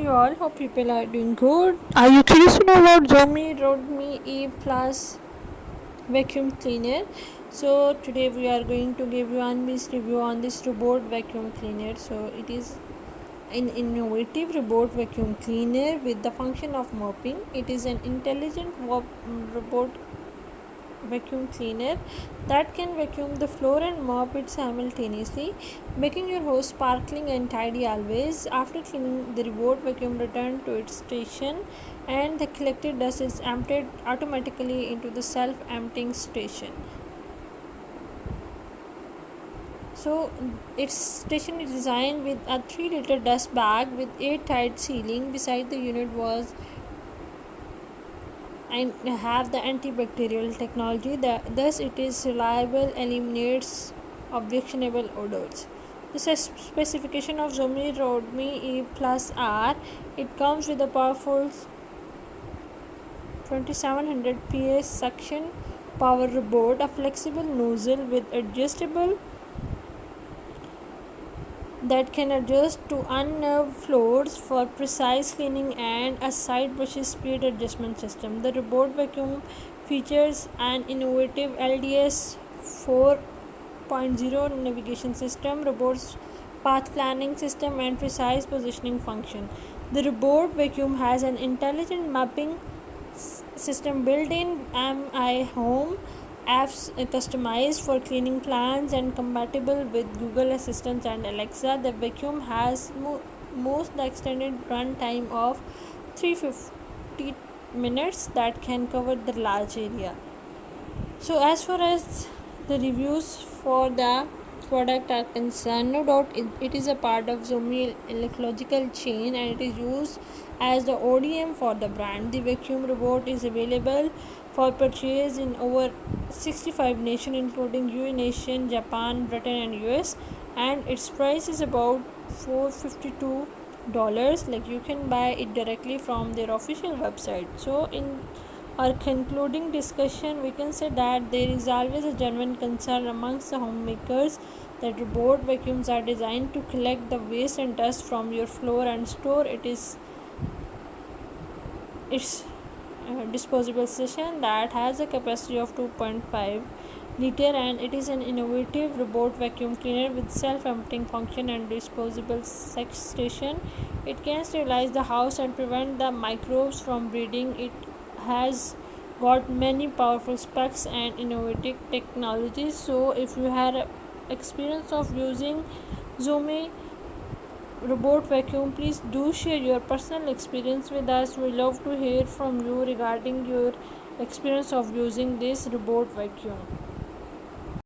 you all? Hope people are doing good. Are you curious to know about Xiaomi Redmi E Plus vacuum cleaner? So today we are going to give you unbiased review on this robot vacuum cleaner. So it is an innovative robot vacuum cleaner with the function of mopping. It is an intelligent robot vacuum cleaner that can vacuum the floor and mop it simultaneously, making your house sparkling and tidy always. After cleaning, the robot vacuum returns to its station and the collected dust is emptied automatically into the self-emptying station. So its station is designed with a 3-liter dust bag with airtight sealing. Beside the unit was and have the antibacterial technology that thus it is reliable, eliminates objectionable odors. The specification of Xiaomi Redmi E Plus R, it comes with a powerful 2700 PS suction power robot, a flexible nozzle with adjustable that can adjust to unnerved floors for precise cleaning, and a side brush speed adjustment system. The robot vacuum features an innovative LDS 4.0 navigation system, robot's path planning system, and precise positioning function. The robot vacuum has an intelligent mapping system built in. Mi Home apps customized for cleaning plans and compatible with Google Assistant and Alexa. The vacuum has most the extended run time of 350 minutes that can cover the large area. So as far as the reviews for the product are concerned, no doubt it is a part of Xiaomi ecological chain and it is used as the ODM for the brand. The vacuum robot is available for purchase in over 65 nations including UE nation, Japan, Britain and US, and its price is about $452. Like you can buy it directly from their official website. So in our concluding discussion, we can say that there is always a genuine concern amongst the homemakers that robot vacuums are designed to collect the waste and dust from your floor and store its disposable station that has a capacity of 2.5 liter, and it is an innovative robot vacuum cleaner with self-emptying function and disposable sex station. It can sterilize the house and prevent the microbes from breeding. It has got many powerful specs and innovative technologies. So if you had experience of using Xiaomi robot vacuum, please do share your personal experience with us. We love to hear from you regarding your experience of using this robot vacuum.